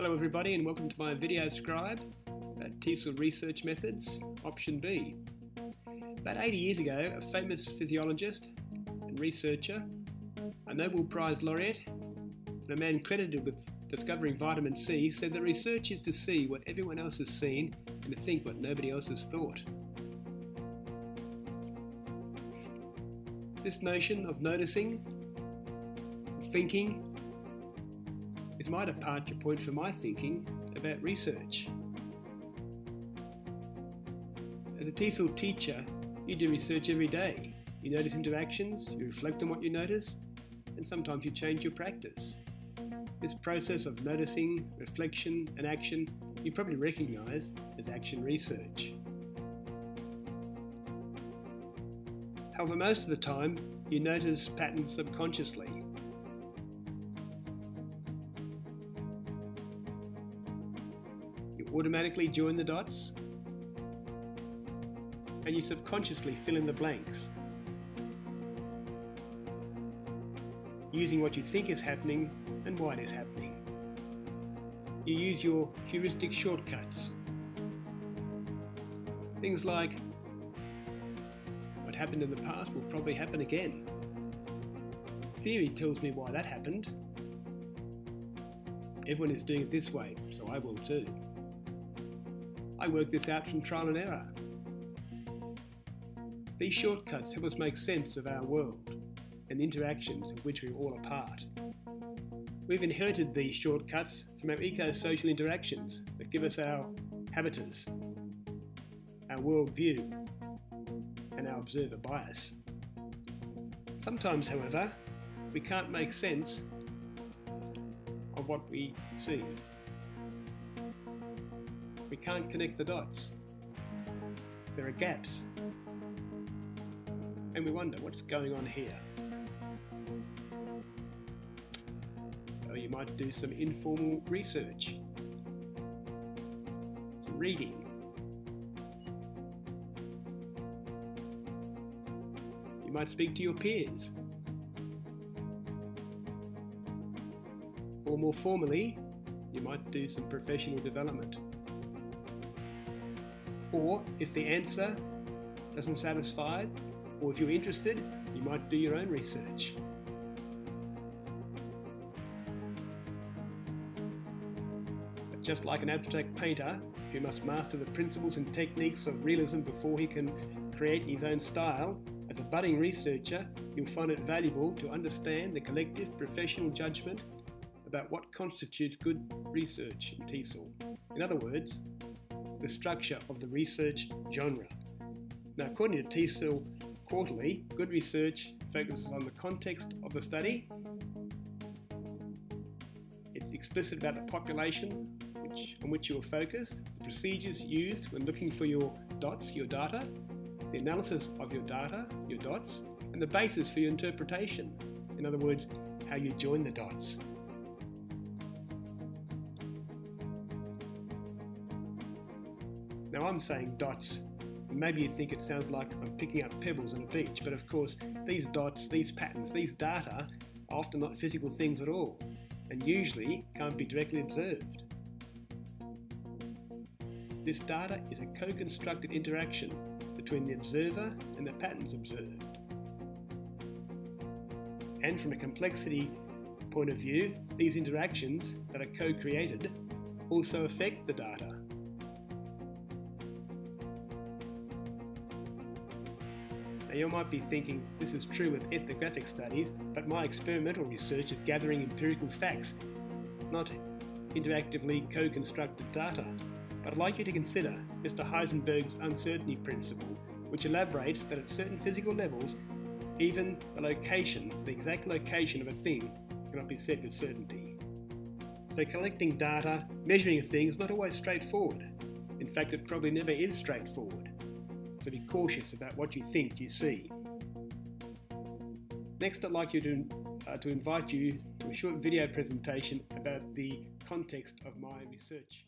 Hello everybody and welcome to my video scribe about TESOL Research methods, option B. About 80 years ago, a famous physiologist and researcher, a Nobel Prize laureate, and a man credited with discovering vitamin C said that research is to see what everyone else has seen and to think what nobody else has thought. This notion of noticing, thinking, is my departure point for my thinking about research. As a TESOL teacher, you do research every day. You notice interactions, you reflect on what you notice, and sometimes you change your practice. This process of noticing, reflection, and action you probably recognise as action research. However, most of the time, you notice patterns subconsciously. You automatically join the dots, and you subconsciously fill in the blanks, using what you think is happening and why it is happening. You use your heuristic shortcuts. Things like, what happened in the past will probably happen again. Theory tells me why that happened. Everyone is doing it this way, so I will too. I work this out from trial and error. These shortcuts help us make sense of our world and the interactions of which we're all a part. We've inherited these shortcuts from our eco-social interactions that give us our habitus, our worldview, and our observer bias. Sometimes, however, we can't make sense of what we see. We can't connect the dots. There are gaps. And we wonder what's going on here. So you might do some informal research, some reading. You might speak to your peers. Or more formally, you might do some professional development. Or if the answer doesn't satisfy, or if you're interested, you might do your own research. But just like an abstract painter who must master the principles and techniques of realism before he can create his own style, as a budding researcher, you'll find it valuable to understand the collective professional judgment about what constitutes good research in TESOL. In other words, the structure of the research genre. Now, according to TESOL Quarterly, good research focuses on the context of the study. It's explicit about the population on which you are focused, the procedures used when looking for your dots, your data, the analysis of your data, your dots, and the basis for your interpretation. In other words, how you join the dots. Now I'm saying dots, and maybe you think it sounds like I'm picking up pebbles on a beach, but of course these dots, these patterns, these data are often not physical things at all, and usually can't be directly observed. This data is a co-constructed interaction between the observer and the patterns observed. And from a complexity point of view, these interactions that are co-created also affect the data. Now you might be thinking, this is true with ethnographic studies, but my experimental research is gathering empirical facts, not interactively co-constructed data. But I'd like you to consider Mr. Heisenberg's uncertainty principle, which elaborates that at certain physical levels, even the exact location of a thing cannot be said with certainty. So collecting data, measuring a thing is not always straightforward. In fact, it probably never is straightforward. So be cautious about what you think you see. Next, I'd like you to invite you to a short video presentation about the context of my research.